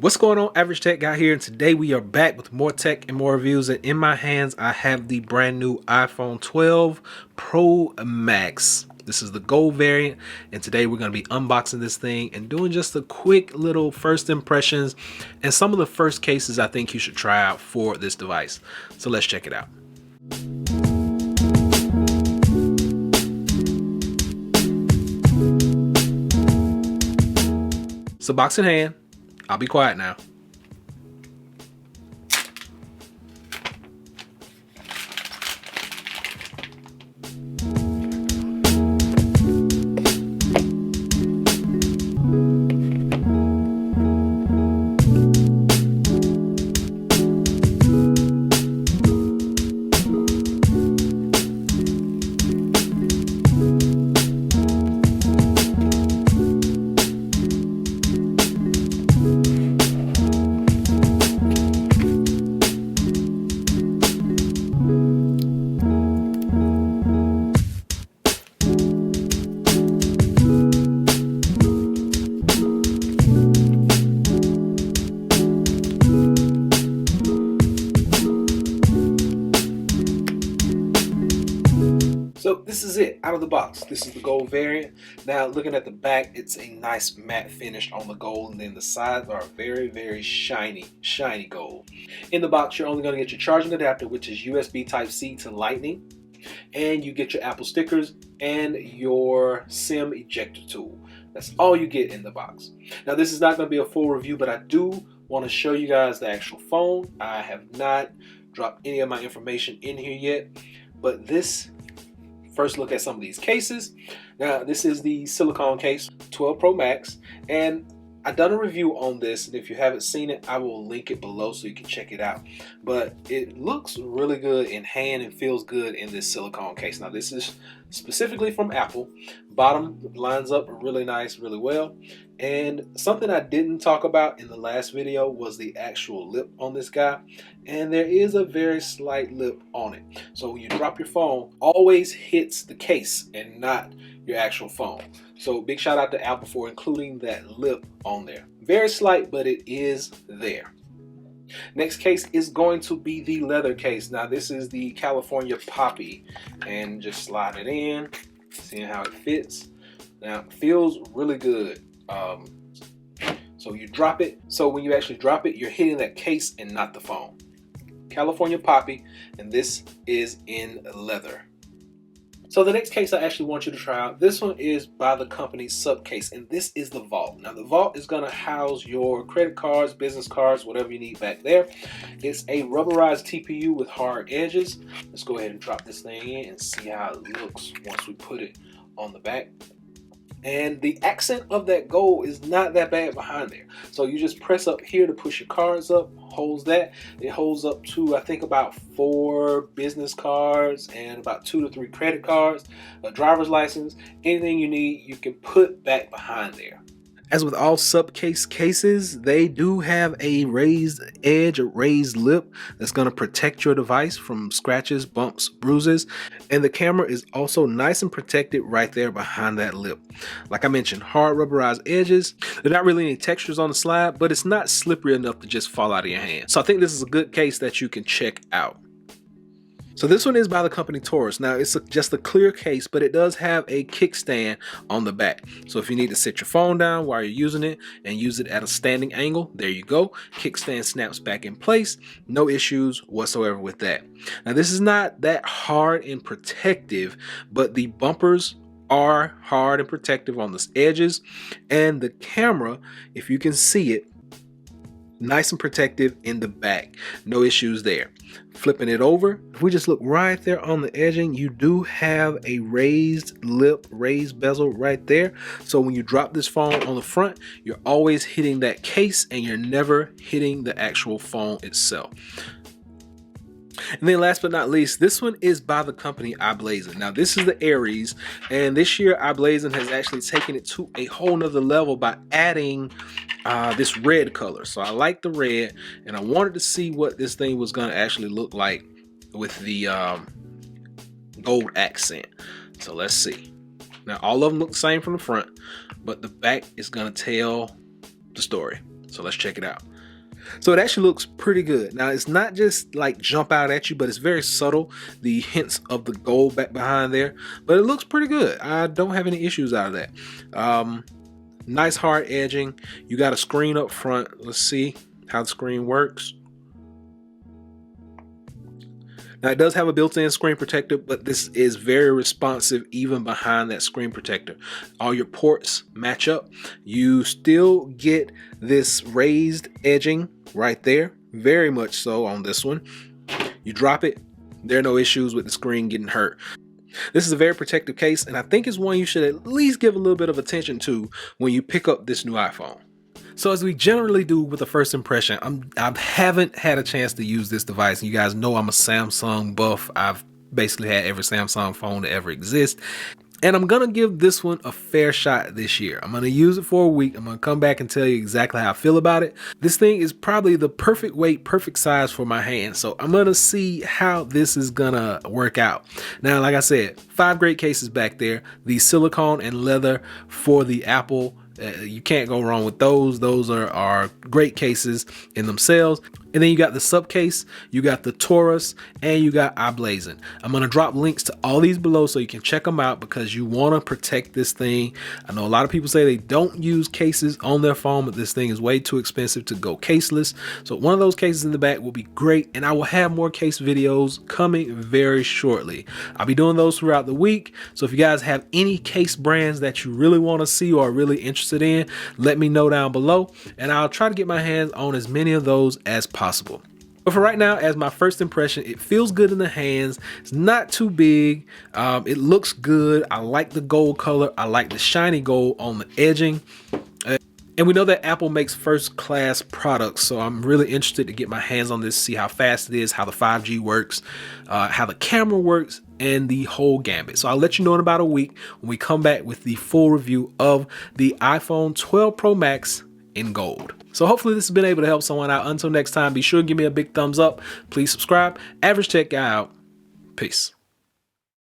What's going on, Average Tech Guy here, and today we are back with more tech and more reviews. And in my hands I have the brand new iPhone 12 Pro Max. This is the gold variant, and today we're going to be unboxing this thing and doing just a quick little first impressions and some of the first cases I think you should try out for this device. So let's check it out. So box in hand, I'll be quiet now. So this is it out of the box. This is the gold variant. Now looking at the back, it's a nice matte finish on the gold, and then the sides are very shiny gold. In the box, you're only going to get your charging adapter, which is USB Type-C to Lightning, and you get your Apple stickers and your SIM ejector tool. That's all you get in the box. Now this is not going to be a full review, but I do want to show you guys the actual phone. I have not dropped any of my information in here yet, but this first look at some of these cases. Now this is the silicone case 12 Pro Max, and I've done a review on this, and if you haven't seen it, I will link it below so you can check it out. But it looks really good in hand and feels good in this silicone case. Now this is specifically from Apple. Bottom lines up really nice, really well. And something I didn't talk about in the last video was the actual lip on this guy, and there is a very slight lip on it. So when you drop your phone, always hits the case and not your actual phone. So big shout out to Apple for including that lip on there. Very slight, but it is there. Next case is going to be the leather case. Now this is the California Poppy, and just slide it in, seeing how it fits. Now it feels really good. So you drop it. So when you actually drop it, you're hitting that case and not the phone. California Poppy, and this is in leather. So the next case I actually want you to try out, this one is by the company Supcase, and this is the Vault. Now the Vault is going to house your credit cards, business cards, whatever you need back there. It's a rubberized TPU with hard edges. Let's go ahead and drop this thing in and see how it looks once we put it on the back. And the accent of that gold is not that bad behind there. So you just press up here to push your cards up, holds that. It holds up to, I think, about 4 business cards and about 2 to 3 credit cards, a driver's license, anything you need, you can put back behind there. As with all Supcase cases, they do have a raised edge, a raised lip that's going to protect your device from scratches, bumps, bruises. And the camera is also nice and protected right there behind that lip. Like I mentioned, hard rubberized edges. There's not really any textures on the slide, but it's not slippery enough to just fall out of your hand. So I think this is a good case that you can check out. So this one is by the company Torras. Now it's just a clear case, but it does have a kickstand on the back. So if you need to sit your phone down while you're using it and use it at a standing angle, there you go. Kickstand snaps back in place. No issues whatsoever with that. Now this is not that hard and protective, but the bumpers are hard and protective on the edges, and the camera, if you can see it, nice and protective in the back. No issues there. Flipping it over, if we just look right there on the edging, you do have a raised lip, raised bezel right there. So when you drop this phone on the front, you're always hitting that case and you're never hitting the actual phone itself. And then last but not least, this one is by the company i-Blason. Now this is the Aries, and this year i-Blason has actually taken it to a whole nother level by adding this red color. So I like the red, and I wanted to see what this thing was going to actually look like with the gold accent. So let's see. Now all of them look the same from the front, but the back is going to tell the story. So let's check it out. So it actually looks pretty good. Now it's not just like jump out at you, but it's very subtle, the hints of the gold back behind there, but it looks pretty good. I don't have any issues out of that. Nice hard edging. You got a screen up front. Let's see how the screen works. Now it does have a built-in screen protector, but this is very responsive even behind that screen protector. All your ports match up. You still get this raised edging right there, very much so on this one. You drop it, there are no issues with the screen getting hurt. This is a very protective case, and I think it's one you should at least give a little bit of attention to when you pick up this new iPhone. So as we generally do with the first impression, I haven't had a chance to use this device. You guys know I'm a Samsung buff. I've basically had every Samsung phone to ever exist. And I'm going to give this one a fair shot this year. I'm going to use it for a week. I'm going to come back and tell you exactly how I feel about it. This thing is probably the perfect weight, perfect size for my hand. So I'm going to see how this is going to work out. Now, like I said, 5 great cases back there. The silicone and leather for the Apple. You can't go wrong with those. Those are great cases in themselves. And then you got the Supcase, you got the Torras, and you got i-Blason. I'm going to drop links to all these below so you can check them out because you want to protect this thing. I know a lot of people say they don't use cases on their phone, but this thing is way too expensive to go caseless. So one of those cases in the back will be great, and I will have more case videos coming very shortly. I'll be doing those throughout the week. So if you guys have any case brands that you really want to see or are really interested in, let me know down below, and I'll try to get my hands on as many of those as possible. But for right now, as my first impression, it feels good in the hands. It's not too big. It looks good. I like the gold color. I like the shiny gold on the edging. And we know that Apple makes first class products, so I'm really interested to get my hands on this, see how fast it is, how the 5G works, how the camera works, and the whole gambit. So I'll let you know in about a week when we come back with the full review of the iPhone 12 Pro Max in gold. So hopefully this has been able to help someone out. Until next time, be sure to give me a big thumbs up. Please subscribe. Average Tech Guy out. Peace.